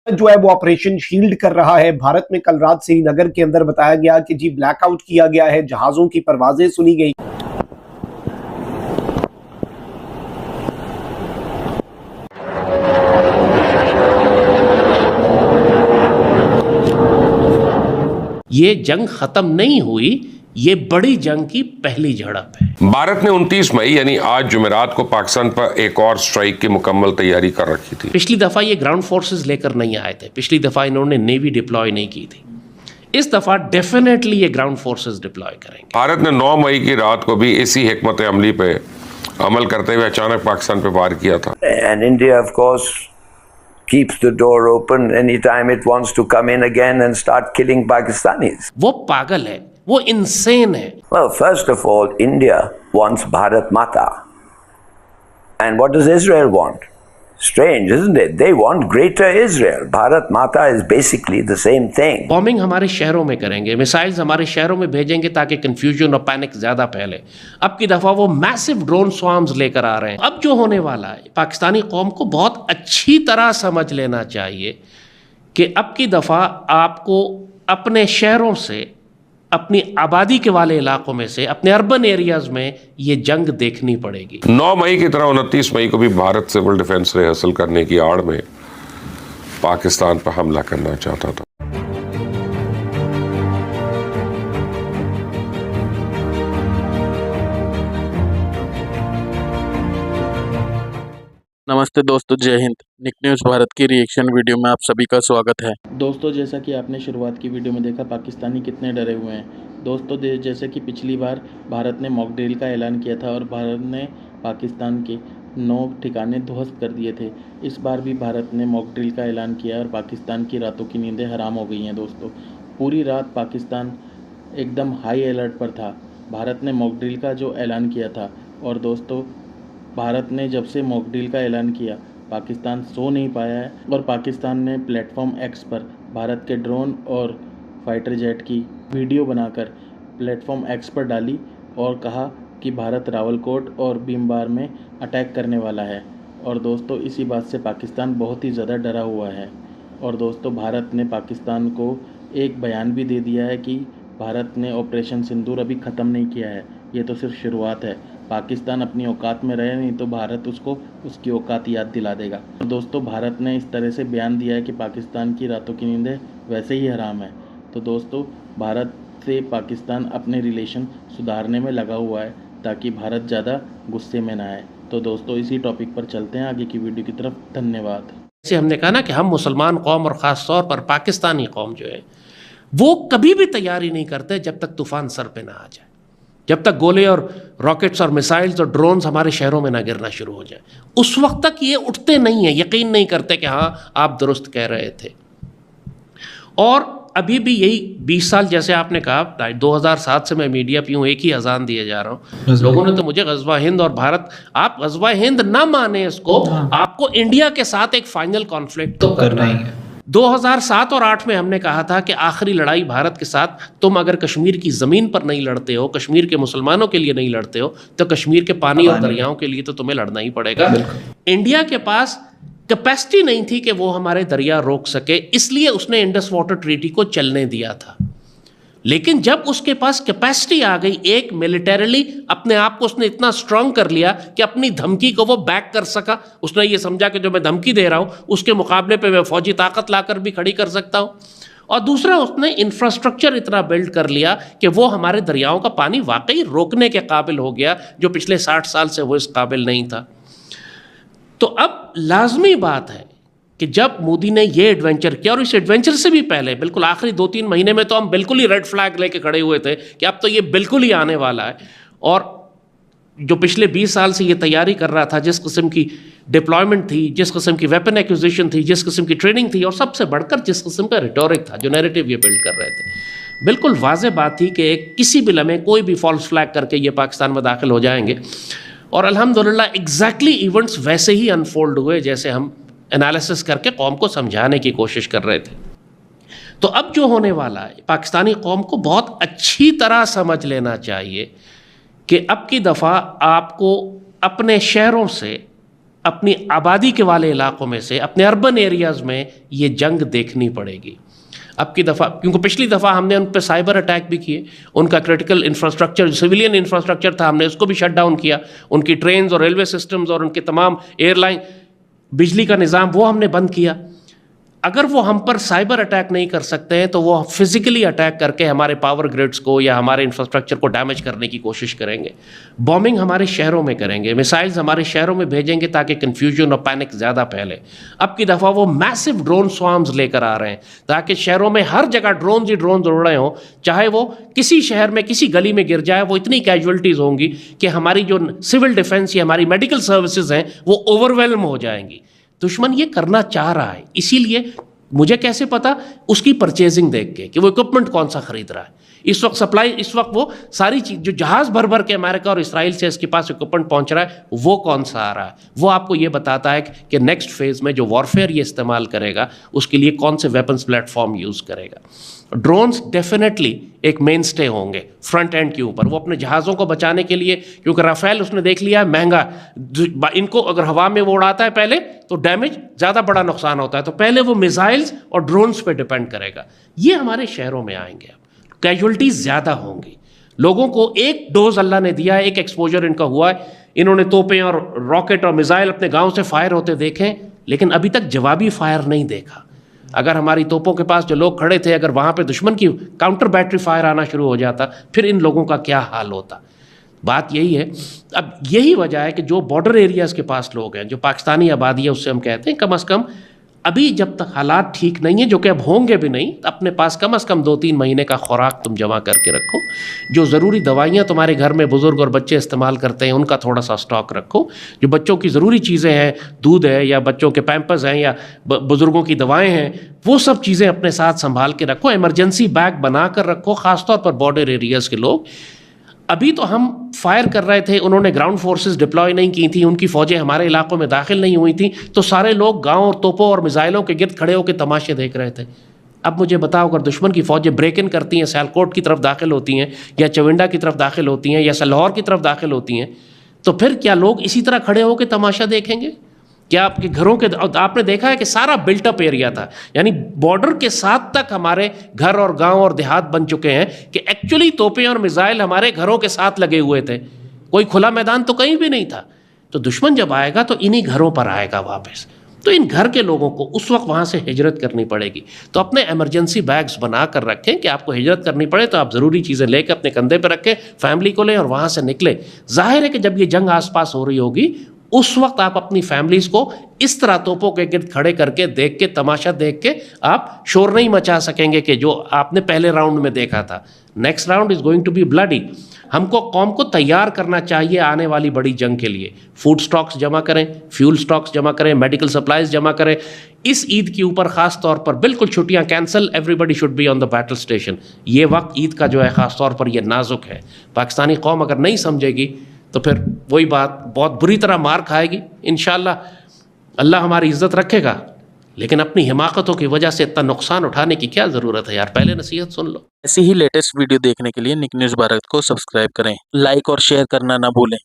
जो है वो ऑपरेशन शील्ड कर रहा है। भारत में कल रात श्रीनगर के अंदर बताया गया कि जी ब्लैकआउट किया गया है, जहाजों की परवाजें सुनी गई। ये जंग खत्म नहीं हुई, ये बड़ी जंग की पहली झड़प है। भारत ने 29 मई यानी आज जुमेरात को पाकिस्तान पर एक और स्ट्राइक की मुकम्मल तैयारी कर रखी थी। पिछली दफा ये ग्राउंड फोर्सेस लेकर नहीं आए थे, पिछली दफा इन्होंने नेवी डिप्लॉय नहीं की थी। इस दफा डेफिनेटली ये ग्राउंड फोर्सेस डिप्लॉय करेंगे। भारत ने 9 मई की रात को भी इसी हिकमत अमली पे अमल करते हुए अचानक पाकिस्तान पे वार किया था। And India, of course, keeps the door open anytime it wants to come in again and start killing Pakistanis. वो पागल है, वो इंसेन है। Well, first of all, India wants Bharat Mata. And what does Israel want? Strange, isn't it? They want greater Israel. Bharat Mata is basically the same thing. Bombing हमारे शहरों में करेंगे, missiles हमारे शहरों में भेजेंगे ताकि कंफ्यूजन और पैनिक ज्यादा फैले। अब की दफा वो मैसिव ड्रोन स्वार्म्स लेकर आ रहे हैं। अब जो होने वाला है, पाकिस्तानी कौम को बहुत अच्छी तरह समझ लेना चाहिए कि अब की दफा आपको अपने शहरों से, अपनी आबादी के वाले इलाकों में से, अपने अर्बन एरियाज में ये जंग देखनी पड़ेगी। 9 मई की तरह 29 मई को भी भारत सिविल डिफेंस रिहर्सल करने की आड़ में पाकिस्तान पर हमला करना चाहता था। नमस्ते दोस्तों, जय हिंद। निक न्यूज़ भारत की रिएक्शन वीडियो में आप सभी का स्वागत है। दोस्तों, जैसा कि आपने शुरुआत की वीडियो में देखा, पाकिस्तानी कितने डरे हुए हैं। दोस्तों, जैसे कि पिछली बार भारत ने मॉक ड्रिल का ऐलान किया था और भारत ने पाकिस्तान के 9 ठिकाने ध्वस्त कर दिए थे। इस बार भी भारत ने मॉक ड्रिल का ऐलान किया और पाकिस्तान की रातों की नींदें हराम हो गई हैं। दोस्तों, पूरी रात पाकिस्तान एकदम हाई अलर्ट पर था। भारत ने मॉक ड्रिल का जो ऐलान किया था, और दोस्तों भारत ने जब से मॉक ड्रिल का ऐलान किया, पाकिस्तान सो नहीं पाया है और पाकिस्तान ने प्लेटफॉर्म एक्स पर भारत के ड्रोन और फाइटर जेट की वीडियो बनाकर प्लेटफॉर्म एक्स पर डाली और कहा कि भारत रावलकोट और भीमबार में अटैक करने वाला है। और दोस्तों, इसी बात से पाकिस्तान बहुत ही ज़्यादा डरा हुआ है। और दोस्तों, भारत ने पाकिस्तान को एक बयान भी दे दिया है कि भारत ने ऑपरेशन सिंदूर अभी ख़त्म नहीं किया है, ये तो सिर्फ शुरुआत है। पाकिस्तान अपनी औकात में रहे, नहीं तो भारत उसको उसकी औकात याद दिला देगा। और दोस्तों, भारत ने इस तरह से बयान दिया है कि पाकिस्तान की रातों की नींदें वैसे ही हराम है। तो दोस्तों, भारत से पाकिस्तान अपने रिलेशन सुधारने में लगा हुआ है ताकि भारत ज़्यादा गुस्से में ना आए। तो दोस्तों, इसी टॉपिक पर चलते हैं आगे की वीडियो की तरफ। धन्यवाद। जैसे हमने कहा ना कि हम मुसलमान कौम और ख़ास तौर पर पाकिस्तानी कौम जो है वो कभी भी तैयारी नहीं करते जब तक तूफान सर पे ना आ जाए, जब तक गोले और रॉकेट्स और मिसाइल्स और ड्रोन्स हमारे शहरों में ना गिरना शुरू हो जाए। उस वक्त तक ये उठते नहीं हैं, यकीन नहीं करते कि हाँ आप दुरुस्त कह रहे थे। और अभी भी यही 20 साल, जैसे आपने कहा 2007 से मैं मीडिया पे हूँ, एक ही अजान दिए जा रहा हूँ। लोगों ने तो मुझे गज़वा हिंद और भारत, आप गज़वा हिंद ना माने इसको, आपको इंडिया के साथ एक फाइनल कॉन्फ्लिक्ट तो करना ही है। 2007 और 8 में हमने कहा था कि आखिरी लड़ाई भारत के साथ, तुम अगर कश्मीर की ज़मीन पर नहीं लड़ते हो, कश्मीर के मुसलमानों के लिए नहीं लड़ते हो, तो कश्मीर के पानी और दरियाओं के लिए तो तुम्हें लड़ना ही पड़ेगा। इंडिया के पास कैपेसिटी नहीं थी कि वो हमारे दरिया रोक सके, इसलिए उसने इंडस वाटर ट्रीटी को चलने दिया था। लेकिन जब उसके पास कैपेसिटी आ गई, एक मिलिटरीली अपने आप को उसने इतना स्ट्रांग कर लिया कि अपनी धमकी को वो बैक कर सका। उसने ये समझा कि जो मैं धमकी दे रहा हूँ उसके मुकाबले पे मैं फौजी ताकत लाकर भी खड़ी कर सकता हूँ। और दूसरा, उसने इंफ्रास्ट्रक्चर इतना बिल्ड कर लिया कि वो हमारे दरियाओं का पानी वाकई रोकने के काबिल हो गया, जो पिछले 60 साल से वो इस काबिल नहीं था। तो अब लाजमी बात है कि जब मोदी ने ये एडवेंचर किया, और इस एडवेंचर से भी पहले बिल्कुल आखिरी 2-3 महीने में तो हम बिल्कुल ही रेड फ्लैग लेके खड़े हुए थे कि अब तो ये बिल्कुल ही आने वाला है। और जो पिछले 20 साल से ये तैयारी कर रहा था, जिस किस्म की डिप्लॉयमेंट थी, जिस किस्म की वेपन एक्विजिशन थी, जिस किस्म की ट्रेनिंग थी, और सबसे बढ़कर जिस किस्म का रिटोरिक था, जो नैरेटिव ये बिल्ड कर रहे थे, बिल्कुल वाज़ेह बात थी कि किसी भी लम्हे कोई भी फॉल्स फ्लैग करके ये पाकिस्तान में दाखिल हो जाएंगे। और अल्हम्दुलिल्लाह एग्जैक्टली इवेंट्स वैसे ही अनफोल्ड हुए जैसे हम एनालिसिस करके कौम को समझाने की कोशिश कर रहे थे। तो अब जो होने वाला है, पाकिस्तानी कौम को बहुत अच्छी तरह समझ लेना चाहिए कि अब की दफ़ा आपको अपने शहरों से, अपनी आबादी के वाले इलाकों में से, अपने अर्बन एरियाज़ में ये जंग देखनी पड़ेगी। अब की दफ़ा, क्योंकि पिछली दफ़ा हमने उन पर साइबर अटैक भी किए, उनका क्रिटिकल इंफ्रास्ट्रक्चर, सिविलियन इंफ्रास्ट्रक्चर था, हमने उसको भी शट डाउन किया, उनकी ट्रेन्स और रेलवे सिस्टम्स और उनके तमाम एयरलाइन, बिजली का निज़ाम वो हमने बंद किया। अगर वो हम पर साइबर अटैक नहीं कर सकते हैं तो वो फिजिकली अटैक करके हमारे पावर ग्रिड्स को या हमारे इंफ्रास्ट्रक्चर को डैमेज करने की कोशिश करेंगे। बॉम्बिंग हमारे शहरों में करेंगे, मिसाइल्स हमारे शहरों में भेजेंगे ताकि कन्फ्यूजन और पैनिक ज़्यादा फैले। अब की दफ़ा वो मैसिव ड्रोन स्वार्म्स लेकर आ रहे हैं ताकि शहरों में हर जगह ड्रोन ही ड्रोन उड़ रहे हों, चाहे वो किसी शहर में किसी गली में गिर जाए, वो इतनी कैजुअलिटीज़ होंगी कि हमारी जो सिविल डिफेंस या हमारी मेडिकल सर्विसेज हैं वो ओवरवेलम हो जाएंगी। दुश्मन ये करना चाह रहा है, इसीलिए मुझे कैसे पता? उसकी परचेजिंग देख के कि वो इक्विपमेंट कौन सा खरीद रहा है। इस वक्त सप्लाई, इस वक्त वो सारी चीज जो जहाज भर भर के अमेरिका और इसराइल से इसके पास इक्विपमेंट पहुंच रहा है, वो कौन सा आ रहा है, वो आपको ये बताता है कि नेक्स्ट फेज में जो वॉरफेयर ये इस्तेमाल करेगा उसके लिए कौन से वेपन्स प्लेटफॉर्म यूज करेगा। ड्रोन्स डेफिनेटली एक मेन स्टे होंगे फ्रंट एंड के ऊपर, वो अपने जहाज़ों को बचाने के लिए, क्योंकि राफेल उसने देख लिया है महंगा, इनको अगर हवा में वो उड़ाता है पहले तो डैमेज ज़्यादा बड़ा नुकसान होता है, तो पहले वो मिसाइल्स और ड्रोन्स पे डिपेंड करेगा। ये हमारे शहरों में आएंगे, अब कैजुअलिटीज़ ज़्यादा होंगी। लोगों को एक डोज अल्लाह ने दिया है, एक एक्सपोजर इनका हुआ है, इन्होंने तोपें और रॉकेट और मिसाइल अपने गाँव से फायर होते देखें, लेकिन अभी तक जवाबी फायर नहीं देखा। अगर हमारी तोपों के पास जो लोग खड़े थे, अगर वहाँ पे दुश्मन की काउंटर बैटरी फायर आना शुरू हो जाता, फिर इन लोगों का क्या हाल होता। बात यही है। अब यही वजह है कि जो बॉर्डर एरियाज़ के पास लोग हैं, जो पाकिस्तानी आबादी है, उससे हम कहते हैं कम से कम अभी जब तक हालात ठीक नहीं है, जो कि अब होंगे भी नहीं, अपने पास कम से कम 2-3 महीने का खुराक तुम जमा करके रखो। जो ज़रूरी दवाइयाँ तुम्हारे घर में बुज़ुर्ग और बच्चे इस्तेमाल करते हैं उनका थोड़ा सा स्टॉक रखो। जो बच्चों की ज़रूरी चीज़ें हैं, दूध है या बच्चों के पैम्पर्स हैं या बुज़ुर्गों की दवाएँ हैं, वो सब चीज़ें अपने साथ संभाल के रखो। इमरजेंसी बैग बना कर रखो, ख़ासतौर पर बॉर्डर एरियाज़ के लोग। अभी तो हम फायर कर रहे थे, उन्होंने ग्राउंड फोर्सेस डिप्लॉय नहीं की थी, उनकी फ़ौजें हमारे इलाकों में दाखिल नहीं हुई थी, तो सारे लोग गांव और तोपों और मिसाइलों के गिर्द खड़े होकर तमाशे देख रहे थे। अब मुझे बताओ, अगर दुश्मन की फ़ौजें ब्रेक इन करती हैं, सियालकोट की तरफ दाखिल होती हैं या चविंडा की तरफ दाखिल होती हैं या लाहौर की तरफ दाखिल होती हैं, तो फिर क्या लोग इसी तरह खड़े होकर तमाशा देखेंगे? क्या आपके घरों के, आपने देखा है कि सारा बिल्टअप एरिया था, यानी बॉर्डर के साथ तक हमारे घर और गांव और देहात बन चुके हैं कि एक्चुअली तोपें और मिसाइल हमारे घरों के साथ लगे हुए थे, कोई खुला मैदान तो कहीं भी नहीं था। तो दुश्मन जब आएगा तो इन्हीं घरों पर आएगा वापस, तो इन घर के लोगों को उस वक्त वहाँ से हिजरत करनी पड़ेगी। तो अपने इमरजेंसी बैग्स बना कर रखें कि आपको हिजरत करनी पड़े तो आप ज़रूरी चीज़ें लेकर अपने कंधे पर रखें, फैमिली को लें और वहाँ से निकले। जाहिर है कि जब ये जंग आसपास हो रही होगी, उस वक्त आप अपनी फैमिलीज़ को इस तरह तोपों के गिर्द खड़े करके देख के, तमाशा देख के आप शोर नहीं मचा सकेंगे कि जो आपने पहले राउंड में देखा था। Next round is going to be bloody. हमको कौम को तैयार करना चाहिए आने वाली बड़ी जंग के लिए। फूड स्टॉक्स जमा करें, फ्यूल स्टॉक्स जमा करें, मेडिकल सप्लाइज जमा करें। इस ईद के ऊपर ख़ास तौर पर बिल्कुल छुट्टियां cancel, everybody should be on the battle station. ये वक्त ईद का जो है ख़ास तौर पर यह नाजुक है। पाकिस्तानी कौम अगर नहीं समझेगी तो फिर वही बात बहुत बुरी तरह मार खाएगी। इंशाअल्लाह अल्लाह हमारी इज्जत रखेगा, लेकिन अपनी हिमाकतों की वजह से इतना नुकसान उठाने की क्या ज़रूरत है यार, पहले नसीहत सुन लो। ऐसी ही लेटेस्ट वीडियो देखने के लिए निक न्यूज़ भारत को सब्सक्राइब करें, लाइक और शेयर करना ना भूलें।